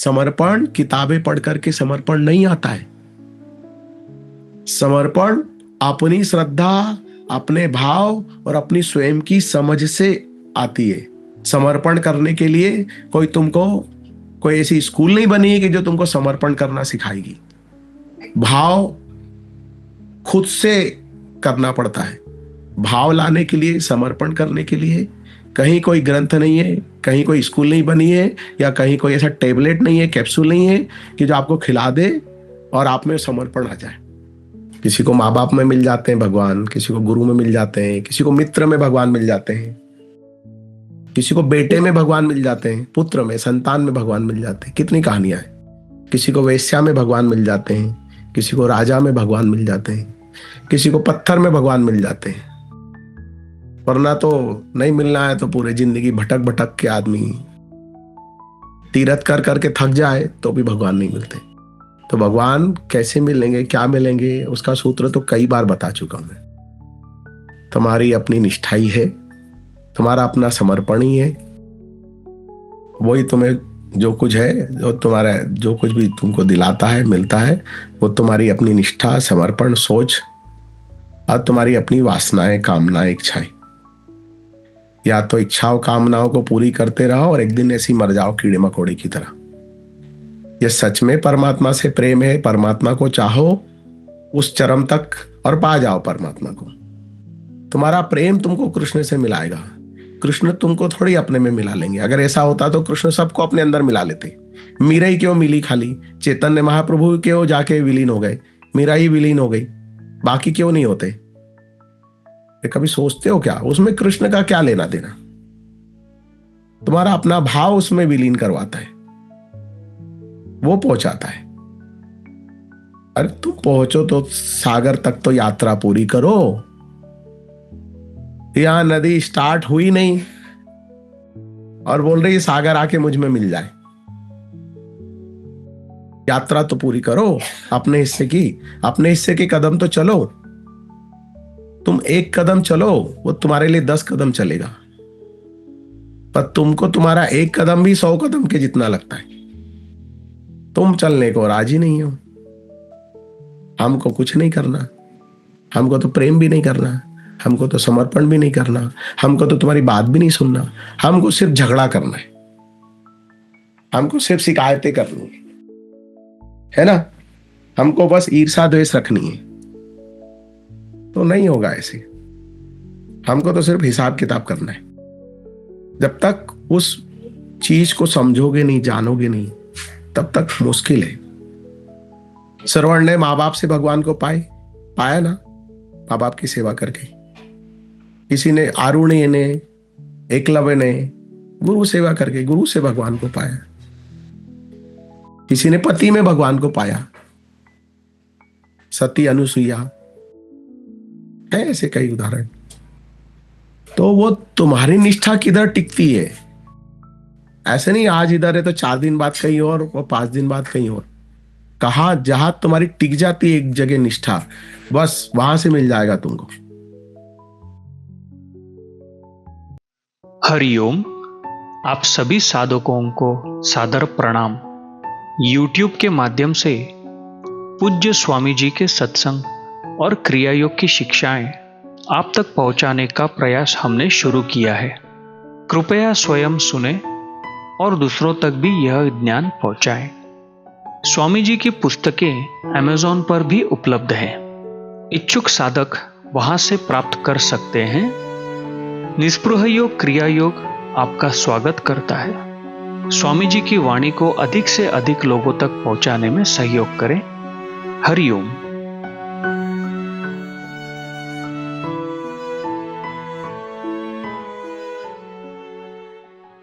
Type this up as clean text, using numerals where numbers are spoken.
समर्पण किताबें पढ़ करके समर्पण नहीं आता है। समर्पण अपनी श्रद्धा, अपने भाव और अपनी स्वयं की समझ से आती है। समर्पण करने के लिए कोई ऐसी स्कूल नहीं बनी है कि जो तुमको समर्पण करना सिखाएगी। भाव खुद से करना पड़ता है। भाव लाने के लिए, समर्पण करने के लिए कहीं कोई ग्रंथ नहीं है, कहीं कोई स्कूल नहीं बनी है, या कहीं कोई ऐसा टेबलेट नहीं है, कैप्सूल नहीं है कि जो आपको खिला दे और आप में समर्पण आ जाए। किसी को माँ बाप में मिल जाते हैं भगवान, किसी को गुरु में मिल जाते हैं, किसी को मित्र में भगवान मिल जाते हैं, किसी को बेटे में भगवान मिल जाते हैं, पुत्र में, संतान में भगवान मिल जाते हैं। कितनी कहानियां हैं। किसी को वेश्या में भगवान मिल जाते हैं, किसी को राजा में भगवान मिल जाते हैं, किसी को पत्थर में भगवान मिल जाते हैं। वरना तो नहीं मिलना है तो पूरे जिंदगी भटक भटक के आदमी तीरथ कर करके थक जाए तो भी भगवान नहीं मिलते। तो भगवान कैसे मिलेंगे, क्या मिलेंगे, उसका सूत्र तो कई बार बता चुका हूं मैं। तुम्हारी अपनी निष्ठा ही है, तुम्हारा अपना समर्पण ही है, वही तुम्हें जो कुछ है, जो कुछ भी तुमको दिलाता है, मिलता है, वो तुम्हारी अपनी निष्ठा, समर्पण, सोच और तुम्हारी अपनी वासनाएं, कामनाएं, इच्छाएं। या तो इच्छाओं कामनाओं को पूरी करते रहो और एक दिन ऐसी मर जाओ कीड़े मकोड़े की तरह। यह सच में परमात्मा से प्रेम है, परमात्मा को चाहो उस चरम तक और पा जाओ परमात्मा को। तुम्हारा प्रेम तुमको कृष्ण से मिलाएगा, कृष्ण तुमको थोड़ी अपने में मिला लेंगे। अगर ऐसा होता तो कृष्ण सबको अपने अंदर मिला लेते। मीरा ही क्यों मिली खाली? चैतन्य महाप्रभु क्यों जाके विलीन हो गए? मीरा ही विलीन हो गई, बाकी क्यों नहीं होते? कभी सोचते हो क्या उसमें कृष्ण का क्या लेना देना? तुम्हारा अपना भाव उसमें विलीन करवाता है, वो पहुंचाता है। अरे तुम पहुंचो तो सागर तक तो यात्रा पूरी करो। यहां नदी स्टार्ट हुई नहीं और बोल रही सागर आके मुझ में मिल जाए। यात्रा तो पूरी करो अपने हिस्से की, अपने हिस्से के कदम तो चलो। तुम एक कदम चलो, वो तुम्हारे लिए 10 कदम चलेगा, पर तुमको तुम्हारा एक कदम भी 100 कदम के जितना लगता है। तुम चलने को राजी नहीं हो। हमको कुछ नहीं करना, हमको तो प्रेम भी नहीं करना, हमको तो समर्पण भी नहीं करना, हमको तो तुम्हारी बात भी नहीं सुनना, हमको सिर्फ झगड़ा करना है, हमको सिर्फ शिकायतें करनी है ना, हमको बस ईर्ष्या द्वेष रखनी है। तो नहीं होगा ऐसे। हमको तो सिर्फ हिसाब किताब करना है। जब तक उस चीज को समझोगे नहीं, जानोगे नहीं, तब तक मुश्किल है। श्रवण ने माँ बाप से भगवान को पाया ना, माँ बाप की सेवा करके। किसी ने, आरुणि ने, एकलव्य ने गुरु सेवा करके गुरु से भगवान को पाया। किसी ने पति में भगवान को पाया, सती अनुसुईया, है ऐसे कई उदाहरण। तो वो तुम्हारी निष्ठा किधर टिकती है? ऐसे नहीं आज इधर है तो 4 दिन बाद कहीं और, वो 5 दिन बाद कहीं और। कहां जहां तुम्हारी टिक जाती है एक जगह निष्ठा, बस वहां से मिल जाएगा तुमको। हरिओम। आप सभी साधकों को सादर प्रणाम। YouTube के माध्यम से पूज्य स्वामी जी के सत्संग और क्रिया योग की शिक्षाएं आप तक पहुंचाने का प्रयास हमने शुरू किया है। कृपया स्वयं सुने और दूसरों तक भी यह ज्ञान पहुंचाएं। स्वामी जी की पुस्तकें Amazon पर भी उपलब्ध हैं। इच्छुक साधक वहां से प्राप्त कर सकते हैं। निस्पृह योग क्रिया योग आपका स्वागत करता है। स्वामी जी की वाणी को अधिक से अधिक लोगों तक पहुंचाने में सहयोग करें। हरिओम।